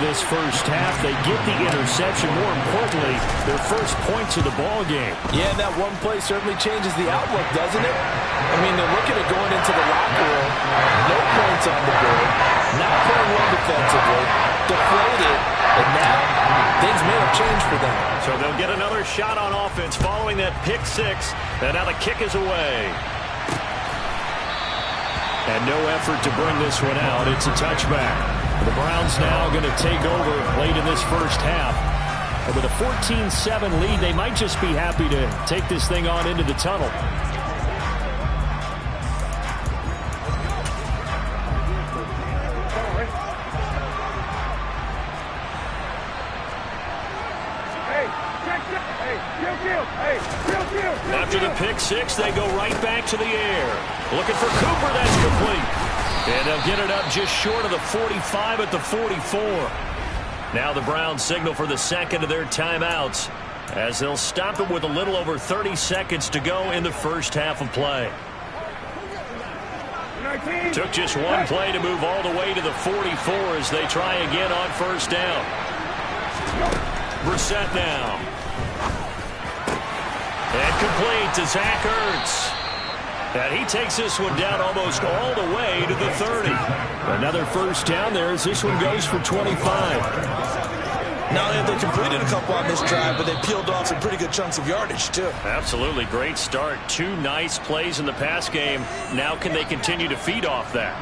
this first half. They get the interception. More importantly, their first points of the ball game. Yeah, and that one play certainly changes the outlook, doesn't it? I mean, they're looking at going into the locker room. No points on the board. Not playing well defensively. Deflated. And now, things may have changed for them. So they'll get another shot on offense following that pick six. And now the kick is away. And no effort to bring this one out. It's a touchback. The Browns now going to take over late in this first half. And with a 14-7 lead, they might just be happy to take this thing on into the tunnel. After the pick six, they go right back to the air. Looking for Cooper, that's complete. And they'll get it up just short of the 45 at the 44. Now the Browns signal for the second of their timeouts as they'll stop it with a little over 30 seconds to go in the first half of play. Took just one play to move all the way to the 44 as they try again on first down. Brissett now. And complete to Zach Ertz. And he takes this one down almost all the way to the 30. Another first down there as this one goes for 25. Not only have they completed a couple on this drive, but they peeled off some pretty good chunks of yardage, too. Absolutely. Great start. Two nice plays in the pass game. Now can they continue to feed off that?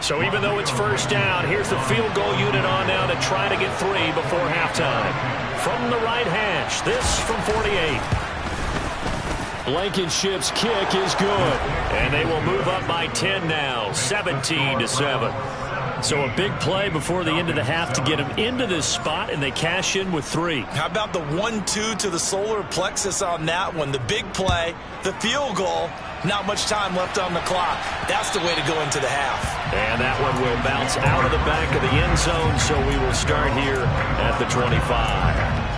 So even though it's first down, here's the field goal unit on now to try to get three before halftime. From the right hash, this from 48. Blankenship's kick is good. And they will move up by 10 now, 17-7. So a big play before the end of the half to get them into this spot, and they cash in with three. How about the 1-2 to the solar plexus on that one? The big play, the field goal, not much time left on the clock. That's the way to go into the half. And that one will bounce out of the back of the end zone, so we will start here at the 25.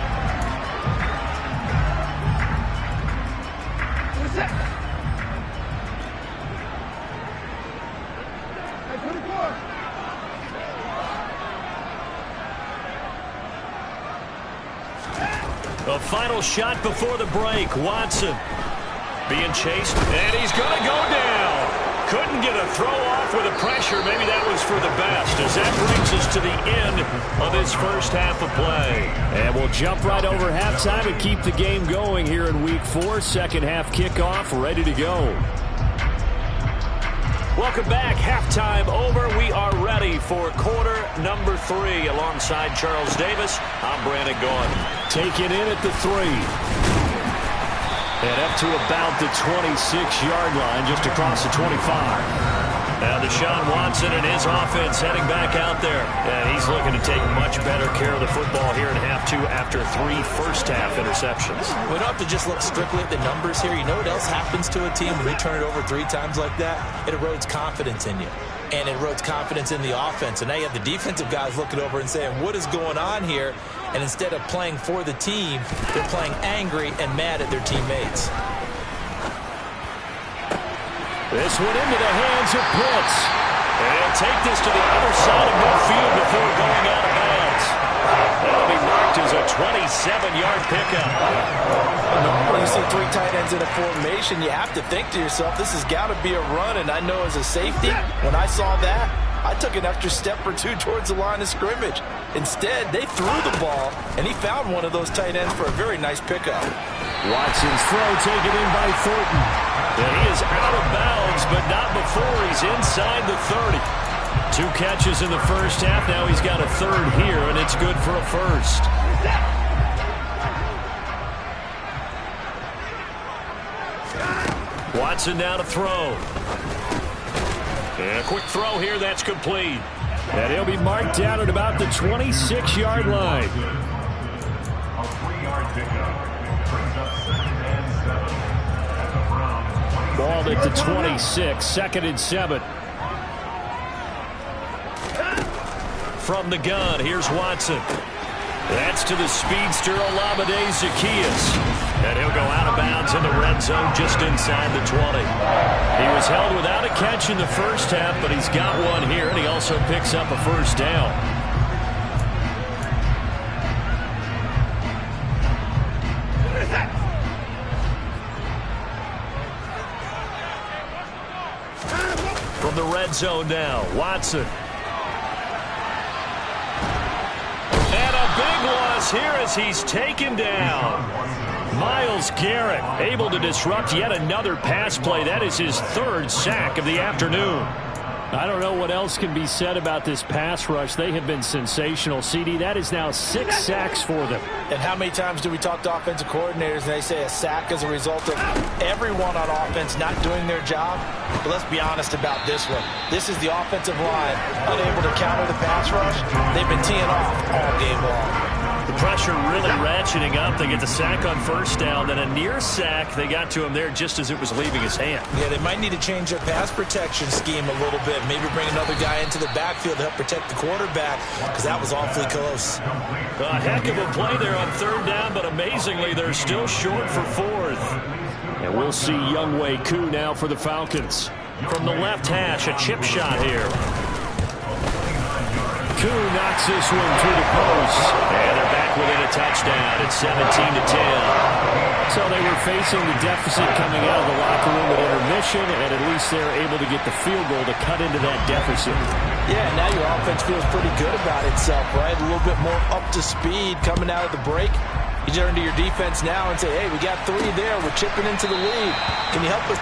A final shot before the break. Watson being chased, and he's going to go down. Couldn't get a throw off with the pressure. Maybe that was for the best, as that brings us to the end of this first half of play. And we'll jump right over halftime and keep the game going here in Week 4. Second half kickoff ready to go. Welcome back. Halftime over. We are ready for quarter number 3. Alongside Charles Davis, I'm Brandon Gaudin. Taken in at the 3. And up to about the 26-yard line, just across the 25. Now Deshaun Watson and his offense heading back out there. And he's looking to take much better care of the football here in half 2 after 3 first-half interceptions. We don't have to just look strictly at the numbers here. You know what else happens to a team when you turn it over 3 times like that? It erodes confidence in you. And it erodes confidence in the offense. And now you have the defensive guys looking over and saying, what is going on here? And instead of playing for the team, they're playing angry and mad at their teammates. This one into the hands of Pitts. And he'll take this to the other side of midfield before going out of bounds. That'll be marked as a 27-yard pickup. When you see 3 tight ends in a formation, you have to think to yourself, this has got to be a run. And I know as a safety, when I saw that, I took an extra step or 2 towards the line of scrimmage. Instead, they threw the ball, and he found one of those tight ends for a very nice pickup. Watson's throw taken in by Thornton. And he is out of bounds, but not before he's inside the 30. 2 catches in the first half. Now he's got a 3rd here, and it's good for a first. Watson now to throw. And a quick throw here, that's complete. And he'll be marked down at about the 26-yard line. A 3-yard pickup brings up 2nd and 7 at the Browns. Ball at the 26, 2nd and 7. From the gun, here's Watson. That's to the speedster Olamide Zaccheaus. And he'll go out of bounds in the red zone just inside the 20. He was held without a catch in the first half, but he's got one here, and he also picks up a first down. From the red zone now, Watson. And a big loss here as he's taken down. Myles Garrett able to disrupt yet another pass play. That is his third sack of the afternoon. I don't know what else can be said about this pass rush. They have been sensational. CD, that is now 6 sacks for them. And how many times do we talk to offensive coordinators and they say a sack is a result of everyone on offense not doing their job? But let's be honest about this one. This is the offensive line unable to counter the pass rush. They've been teeing off all game long. The pressure really ratcheting up. They get the sack on first down, then a near sack. They got to him there just as it was leaving his hand. Yeah, they might need to change their pass protection scheme a little bit. Maybe bring another guy into the backfield to help protect the quarterback, because that was awfully close. A heck of a play there on third down, but amazingly, they're still short for fourth. And we'll see Younghoe Koo now for the Falcons. From the left hash, a chip shot here. Koo knocks this one through the post. And they're back within a touchdown. It's 17-10. So they were facing the deficit coming out of the locker room at intermission, and at least they're able to get the field goal to cut into that deficit. Yeah, now your offense feels pretty good about itself, right? A little bit more up to speed coming out of the break. You turn to your defense now and say, hey, we got 3 there. We're chipping into the lead. Can you help us?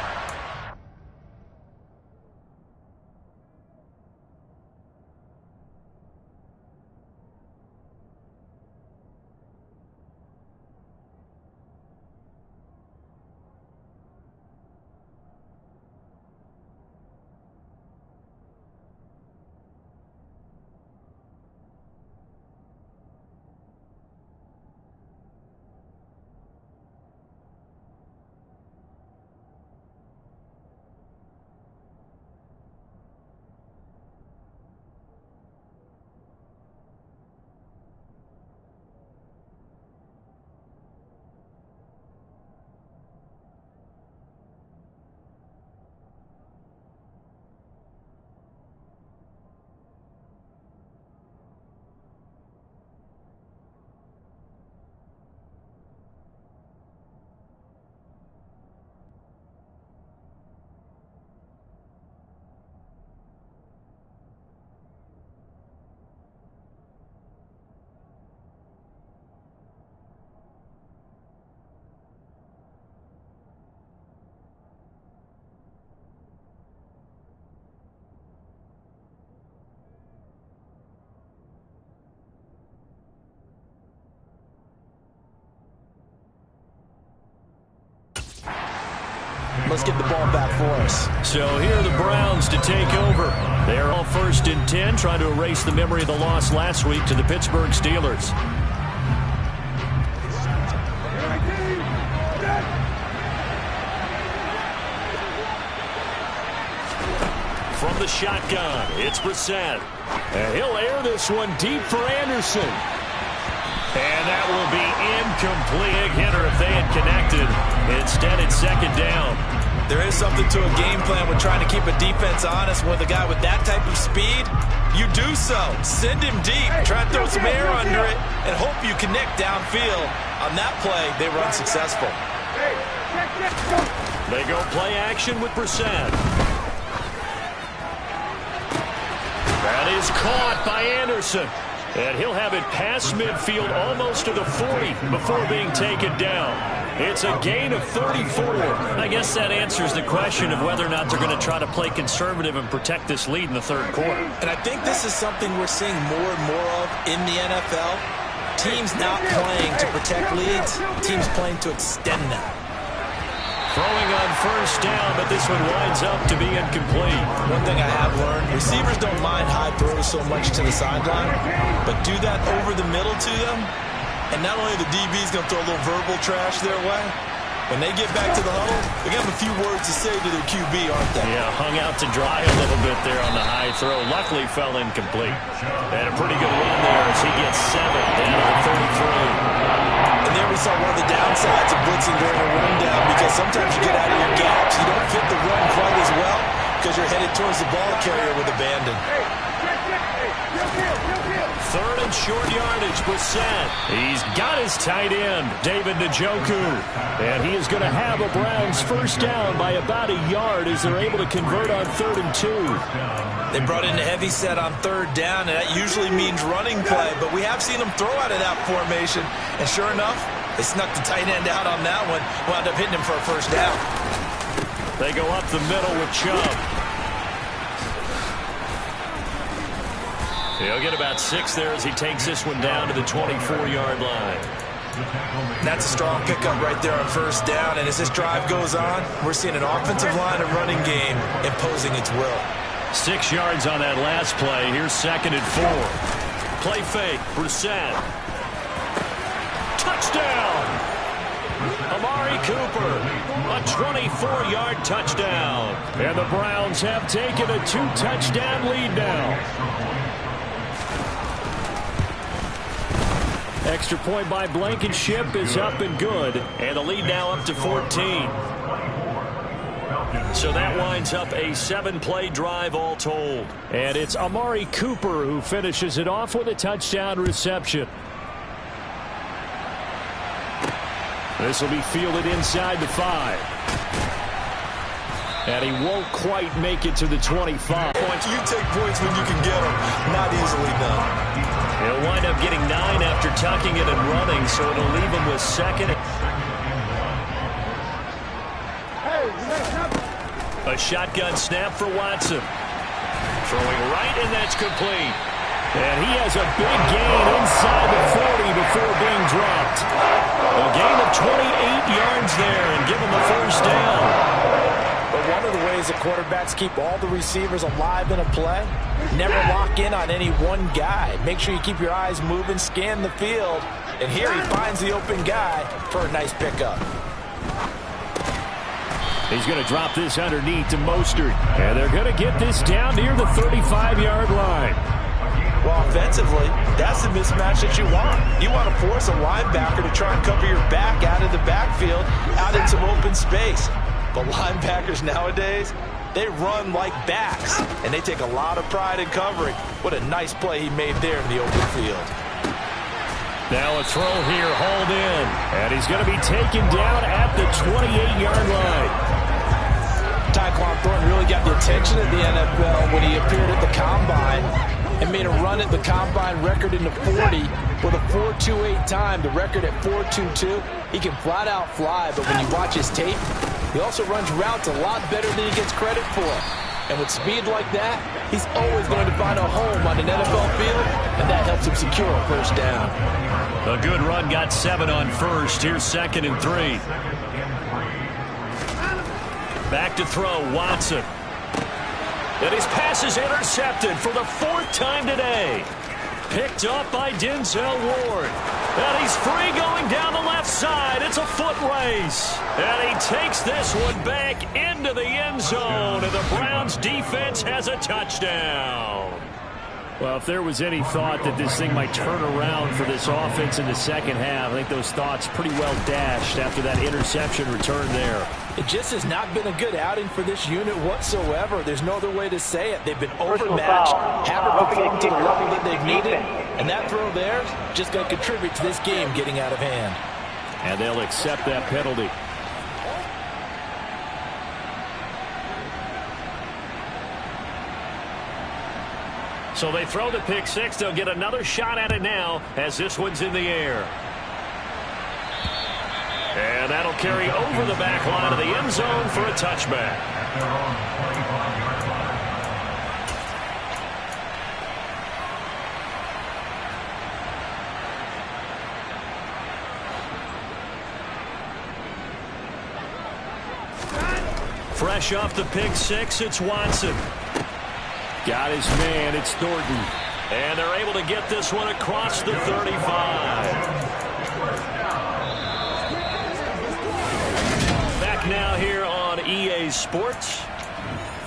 Let's get the ball back for us. So here are the Browns to take over. They're all 1st and 10, trying to erase the memory of the loss last week to the Pittsburgh Steelers. From the shotgun, it's Brissett. And he'll air this one deep for Anderson. And that will be incomplete. Big hitter if they had connected. Instead, it's 2nd down. There is something to a game plan with trying to keep a defense honest. With a guy with that type of speed, you do so. Send him deep, try to throw some air under it, and hope you connect downfield. On that play, they were unsuccessful. They go play action with Brissett. That is caught by Anderson. And he'll have it past midfield almost to the 40 before being taken down. It's a gain of 34. I guess that answers the question of whether or not they're going to try to play conservative and protect this lead in the 3rd quarter. And I think this is something we're seeing more and more of in the NFL. Teams not playing to protect leads, teams playing to extend them. Throwing on 1st down, but this one winds up to be incomplete. One thing I have learned, receivers don't mind high throws so much to the sideline, but do that over the middle to them, and not only the DB's going to throw a little verbal trash their way, When they get back to the huddle, they got a few words to say to their QB, aren't they? Yeah, hung out to dry a little bit there on the high throw. Luckily fell incomplete. And a pretty good run there as he gets 7 down to the 33. And there we saw one of the downsides of blitzing during a rundown, because sometimes you get out of your gaps. You don't fit the run quite as well because you're headed towards the ball carrier with abandon. 3rd and short yardage, Brissett. He's got his tight end, David Njoku. And he is going to have a Browns first down by about a yard as they're able to convert on 3rd and 2. They brought in a heavy set on 3rd down, and that usually means running play, but we have seen them throw out of that formation. And sure enough, they snuck the tight end out on that one, wound up hitting him for a first down. They go up the middle with Chubb. He'll get about 6 there as he takes this one down to the 24-yard line. That's a strong pickup right there on first down, and as this drive goes on, we're seeing an offensive line and running game imposing its will. 6 yards on that last play. Here's 2nd and 4. Play fake. Brissett. Touchdown! Amari Cooper. A 24-yard touchdown. And the Browns have taken a 2-touchdown lead now. Extra point by Blankenship is up and good. And the lead now up to 14. So that winds up a 7-play drive all told. And it's Amari Cooper who finishes it off with a touchdown reception. This will be fielded inside the 5. And he won't quite make it to the 25. Points. You take points when you can get them. Not easily done. He'll wind up getting 9 after tucking it and running, so it'll leave him with 2nd. A shotgun snap for Watson. Throwing right, and that's complete. And he has a big gain inside the 40 before being dropped. A gain of 28 yards there and give him the first down. But one of the ways that quarterbacks keep all the receivers alive in a play, never lock in on any one guy. Make sure you keep your eyes moving, scan the field. And here he finds the open guy for a nice pickup. He's going to drop this underneath to Mostert. And they're going to get this down near the 35-yard line. Well, offensively, that's the mismatch that you want. You want to force a linebacker to try and cover your back out of the backfield, out in some open space. But linebackers nowadays, they run like backs, and they take a lot of pride in covering. What a nice play he made there in the open field. Now a throw here, hauled in. And he's going to be taken down at the 28-yard line. Tyquan Thornton really got the attention of the NFL when he appeared at the Combine and made a run at the Combine record in the 40 with a 4.28 time, the record at 4.22. He can flat out fly, but when you watch his tape, he also runs routes a lot better than he gets credit for. And with speed like that, he's always going to find a home on an NFL field, and that helps him secure a first down. A good run got 7 on first. Here's 2nd and 3. Back to throw, Watson. And his pass is intercepted for the 4th time today. Picked up by Denzel Ward. And he's free going down the left side. It's a foot race. And he takes this one back into the end zone. And the Browns defense has a touchdown. Well, if there was any thought that this thing might turn around for this offense in the second half, I think those thoughts pretty well dashed after that interception return there. It just has not been a good outing for this unit whatsoever. There's no other way to say it. They've been overmatched, haven't performed to the level that they've needed, and that throw there just going to contribute to this game getting out of hand. And they'll accept that penalty. So they throw the pick 6. They'll get another shot at it now as this one's in the air. And that'll carry over the back line of the end zone for a touchback. Fresh off the pick 6, it's Watson. Got his man, it's Thornton. And they're able to get this one across the 35. now here on EA Sports.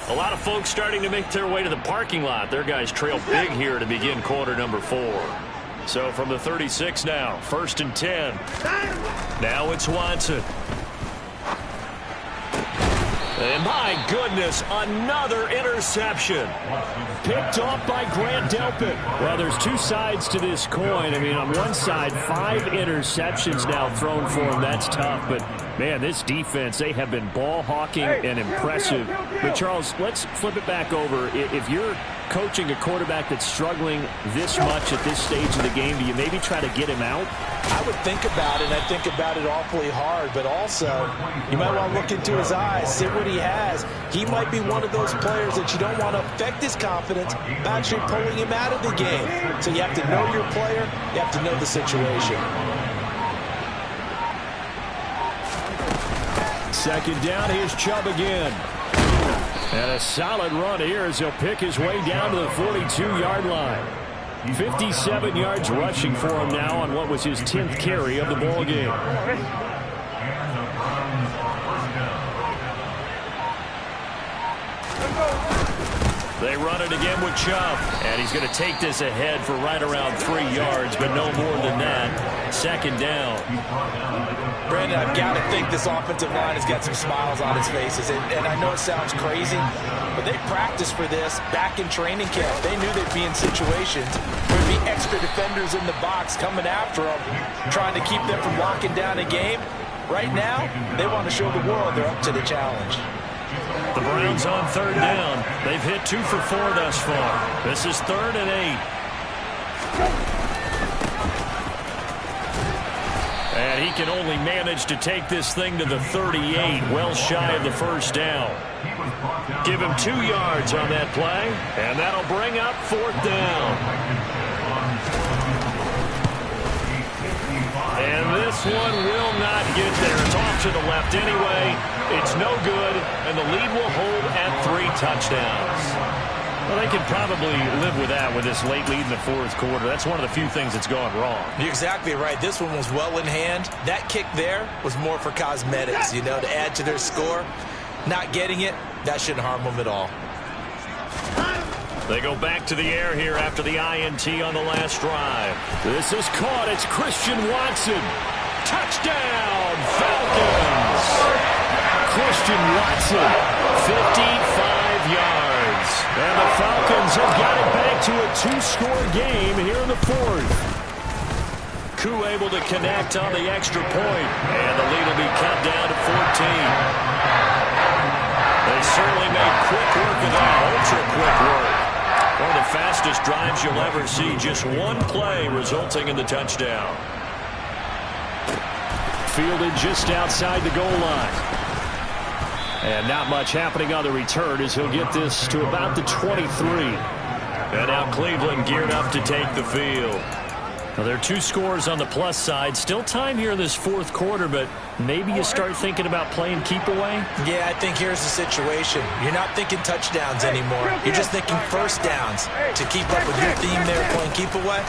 A lot of folks starting to make their way to the parking lot. Their guys trail big here to begin quarter number 4. So from the 36 now, 1st and 10. Now it's Watson. And my goodness, another interception. Picked off by Grant Delpit. Well, there's two sides to this coin. I mean, on one side, 5 interceptions now thrown for him. That's tough. But, man, this defense, they have been ball hawking and impressive. But, Charles, let's flip it back over. If you're coaching a quarterback that's struggling this much at this stage of the game, do you maybe try to get him out? I would think about it, and I think about it awfully hard. But also, you might want to look into his eyes, see what he has. He might be one of those players that you don't want to affect his confidence by actually pulling him out of the game. So you have to know your player. You have to know the situation. Second down, here's Chubb again. And a solid run here as he'll pick his way down to the 42-yard line. 57 yards rushing for him now on what was his 10th carry of the ball game. They run it again with Chubb. And he's going to take this ahead for right around 3 yards, but no more than that. Second down. Brandon, I've got to think this offensive line has got some smiles on its faces. And I know it sounds crazy, but they practiced for this back in training camp. They knew they'd be in situations where there'd be extra defenders in the box coming after them, trying to keep them from locking down a game. Right now, they want to show the world they're up to the challenge. The Browns on 3rd down. They've hit 2 for 4 thus far. This is 3rd and 8. And he can only manage to take this thing to the 38, well shy of the first down. Give him 2 yards on that play, and that'll bring up 4th down. And this one will not get there. It's off to the left anyway. It's no good, and the lead will hold at 3 touchdowns. Well, they can probably live with that with this late lead in the 4th quarter. That's one of the few things that's gone wrong. You're exactly right. This one was well in hand. That kick there was more for cosmetics, to add to their score. Not getting it, that shouldn't harm them at all. They go back to the air here after the INT on the last drive. This is caught. It's Christian Watson. Touchdown, Falcons. Christian Watson, 55 yards. And the Falcons have got it back to a 2-score game here in the 4th. Koo able to connect on the extra point. And the lead will be cut down to 14. They certainly made quick work of that, ultra-quick work. One of the fastest drives you'll ever see. Just one play resulting in the touchdown. Fielded just outside the goal line. And not much happening on the return as he'll get this to about the 23. And now Cleveland geared up to take the field. Now, there are 2 scores on the plus side. Still time here in this 4th quarter, but maybe you start thinking about playing keep away? Yeah, I think here's the situation. You're not thinking touchdowns anymore. You're just thinking first downs. To keep up with your theme there, playing keep away,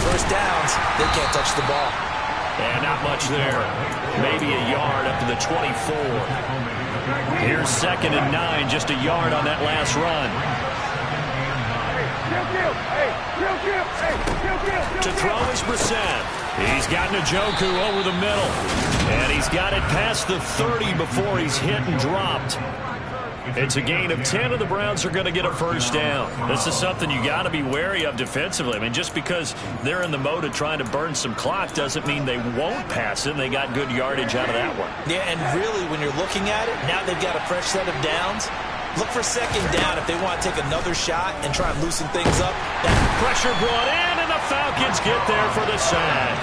first downs, they can't touch the ball. And not much there. Maybe a yard up to the 24. Here's 2nd and 9, just a yard on that last run. To throw is Brissett. He's got Njoku over the middle. And he's got it past the 30 before he's hit and dropped. It's a gain of 10, and the Browns are going to get a first down. This is something you got to be wary of defensively. I mean, just because they're in the mode of trying to burn some clock doesn't mean they won't pass it. They got good yardage out of that one. Yeah, and really, when you're looking at it, now they've got a fresh set of downs. Look for 2nd down if they want to take another shot and try and loosen things up. That pressure brought in, and the Falcons get there for the sack.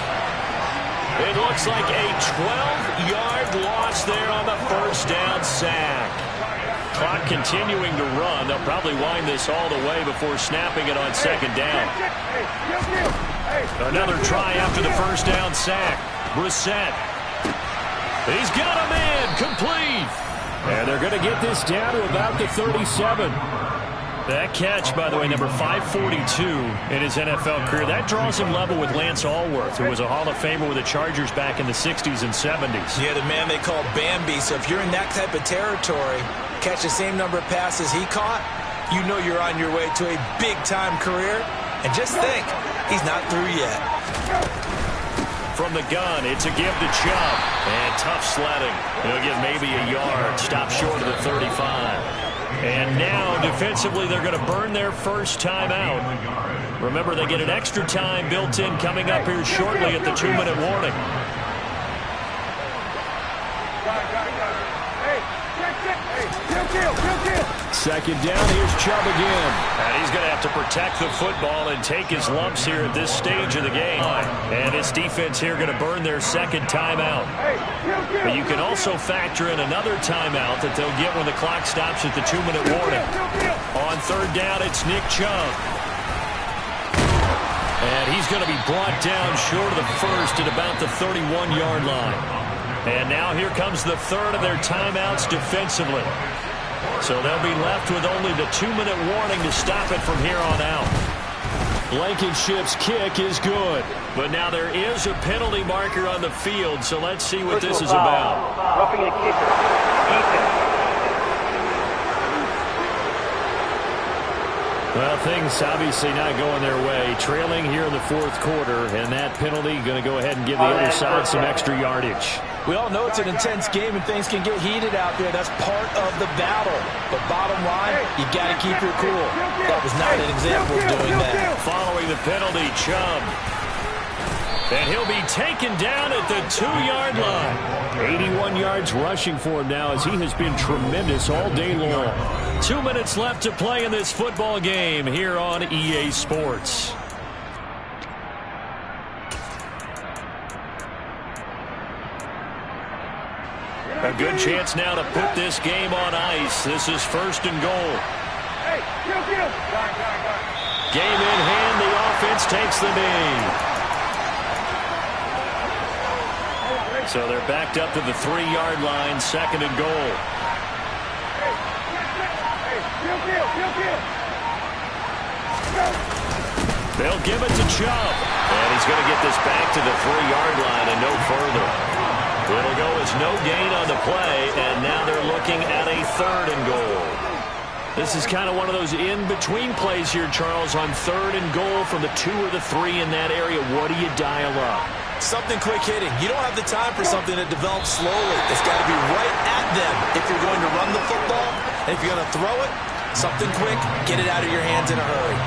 It looks like a 12-yard loss there on the first down sack. Clock continuing to run. They'll probably wind this all the way before snapping it on 2nd down. Another try after the first down sack. Brissett. He's got a man complete. And they're going to get this down to about the 37. That catch, by the way, number 542 in his NFL career. That draws him level with Lance Allworth, who was a Hall of Famer with the Chargers back in the 60s and 70s. Yeah, the man they call Bambi. So if you're in that type of territory, catch the same number of passes he caught, you know you're on your way to a big-time career. And just think, he's not through yet. From the gun, it's a give to Chubb. And tough sledding. He'll get maybe a yard. Stop short of the 35. And now, defensively, they're going to burn their first time out. Remember, they get an extra time built in coming up here shortly at the 2-minute warning. Second down, here's Chubb again. And he's going to have to protect the football and take his lumps here at this stage of the game. And this defense here going to burn their second timeout. But you can also factor in another timeout that they'll get when the clock stops at the 2-minute warning. On third down, it's Nick Chubb. And he's going to be brought down short of the first at about the 31-yard line. And now here comes the third of their timeouts defensively. So they'll be left with only the 2-minute warning to stop it from here on out. Blankenship's kick is good. But now there is a penalty marker on the field, so let's see what this is about. Roughing a kicker. Defense. Well, things obviously not going their way. Trailing here in the fourth quarter, and that penalty going to go ahead and give the other side some extra yardage. We all know it's an intense game and things can get heated out there. That's part of the battle. But bottom line, you got to keep your cool. That was not an example of doing that. Following the penalty, Chubb. And he'll be taken down at the 2-yard line. 81 yards rushing for him now as he has been tremendous all day long. 2 minutes left to play in this football game here on EA Sports. A good chance now to put this game on ice. This is first and goal. Game in hand. The offense takes the knee. So they're backed up to the 3-yard line, second and goal. They'll give it to Chubb. And he's going to get this back to the 3-yard line and no further. It'll go as no gain on the play, and now they're looking at a third and goal. This is kind of one of those in-between plays here, Charles, on third and goal from the 2 or the 3 in that area. What do you dial up? Something quick hitting. You don't have the time for something that develops slowly. It's got to be right at them if you're going to run the football. And if you're going to throw it, something quick, get it out of your hands in a hurry.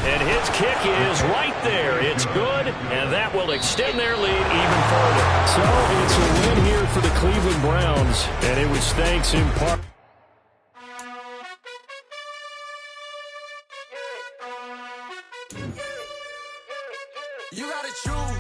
And his kick is right there. It's good, and that will extend their lead even further. So it's a win here for the Cleveland Browns, and it was thanks in part. You gotta choose.